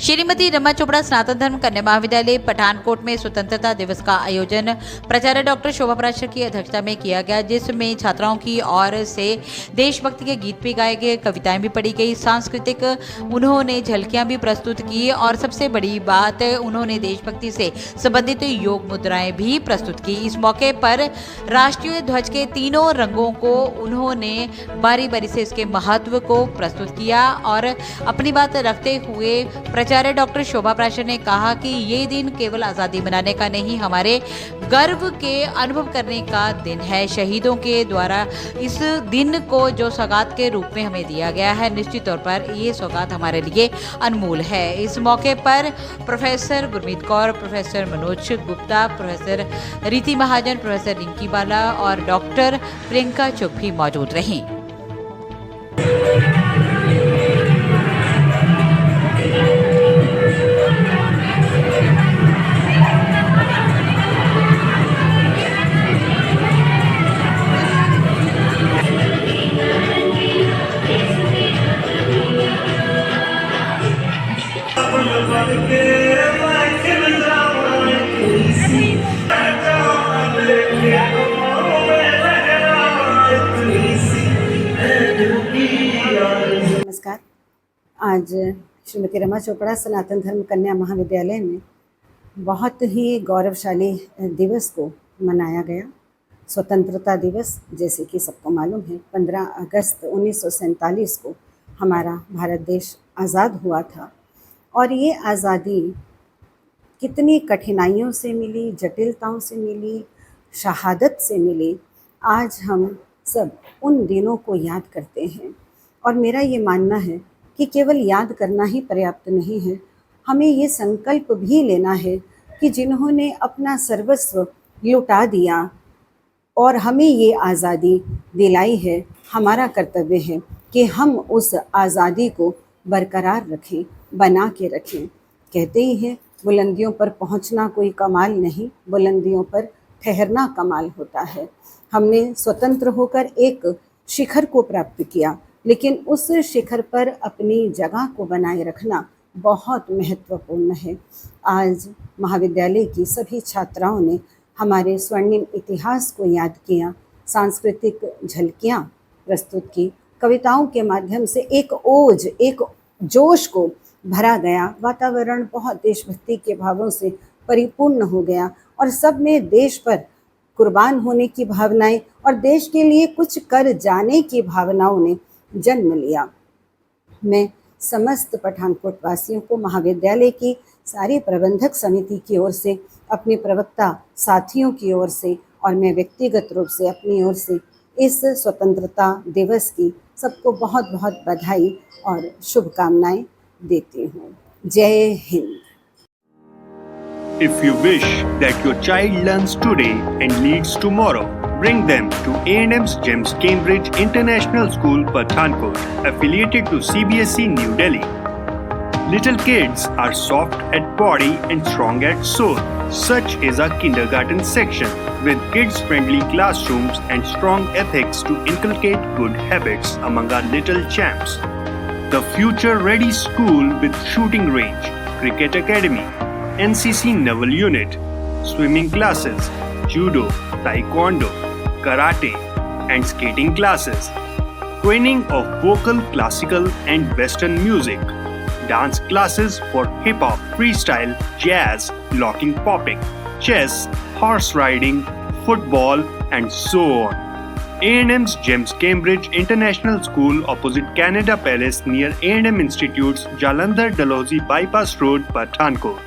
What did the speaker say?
श्रीमती रमा चोपड़ा स्नातक धर्म कन्या महाविद्यालय पठानकोट में स्वतंत्रता दिवस का आयोजन प्राचार्य डॉक्टर शोभा पराशर की अध्यक्षता में किया गया, जिसमें छात्राओं की ओर से देशभक्ति के गीत भी गाए गए, कविताएं भी पढ़ी गई, सांस्कृतिक उन्होंने झलकियां भी प्रस्तुत की और सबसे बड़ी बात उन्होंने देशभक्ति से संबंधित योग मुद्राएं भी प्रस्तुत की। इस मौके पर राष्ट्रीय ध्वज के तीनों रंगों को उन्होंने बारी बारी से इसके महत्व को प्रस्तुत किया और अपनी बात रखते हुए प्राचार्य डॉक्टर शोभा पराशर ने कहा कि ये दिन केवल आज़ादी मनाने का नहीं, हमारे गर्व के अनुभव करने का दिन है। शहीदों के द्वारा इस दिन को जो सौगात के रूप में हमें दिया गया है, निश्चित तौर पर ये सौगात हमारे लिए अनमोल है। इस मौके पर professor Gurmeet Kaur, professor Manoj Gupta, professor रीति महाजन, प्रोफेसर रिंकी बाला और डॉक्टर प्रियंका चुग भी मौजूद रहीं। नमस्कार। आज श्रीमती रमा चोपड़ा सनातन धर्म कन्या महाविद्यालय में बहुत ही गौरवशाली दिवस को मनाया गया। स्वतंत्रता दिवस, जैसे कि सबको मालूम है, 15 अगस्त 1947 को हमारा भारत देश आज़ाद हुआ था और ये आज़ादी कितनी कठिनाइयों से मिली, जटिलताओं से मिली, शहादत से मिली। आज हम सब उन दिनों को याद करते हैं और मेरा ये मानना है कि केवल याद करना ही पर्याप्त नहीं है, हमें ये संकल्प भी लेना है कि जिन्होंने अपना सर्वस्व लुटा दिया और हमें ये आज़ादी दिलाई है, हमारा कर्तव्य है कि हम उस आज़ादी को बरकरार रखें, बना के रखें। कहते ही हैं, बुलंदियों पर पहुंचना कोई कमाल नहीं, बुलंदियों पर ठहरना कमाल होता है। हमने स्वतंत्र होकर एक शिखर को प्राप्त किया, लेकिन उस शिखर पर अपनी जगह को बनाए रखना बहुत महत्वपूर्ण है। आज महाविद्यालय की सभी छात्राओं ने हमारे स्वर्णिम इतिहास को याद किया, सांस्कृतिक झलकियाँ प्रस्तुत की, कविताओं के माध्यम से एक ओज, एक जोश को भरा गया। वातावरण बहुत देशभक्ति के भावों से परिपूर्ण हो गया और सब में देश पर कुर्बान होने की भावनाएं और देश के लिए कुछ कर जाने की भावनाओं ने जन्म लिया। मैं समस्त पठानकोट वासियों को महाविद्यालय की सारी प्रबंधक समिति की ओर से, अपने प्रवक्ता साथियों की ओर से और मैं व्यक्तिगत रूप से अपनी ओर से इस स्वतंत्रता दिवस की सबको बहुत बहुत बधाई और शुभकामनाएं देती हूँ। जय Hind. If you wish that your child learns today and leads tomorrow, bring them to A&M's GEMS Cambridge International School, Pathankot, affiliated to CBSE New Delhi. Little kids are soft at body and strong at soul. Such is our kindergarten section with kids-friendly classrooms and strong ethics to inculcate good habits among our little champs. The future-ready school with shooting range, cricket academy, NCC Naval Unit, swimming classes, judo, taekwondo, karate and skating classes, training of vocal, classical and western music, dance classes for hip-hop, freestyle, jazz, locking popping, chess, horse riding, football and so on. A&M's GEMS Cambridge International School opposite Canada Palace near A&M Institute's Jalandhar Dalhousie Bypass Road, Pathankot.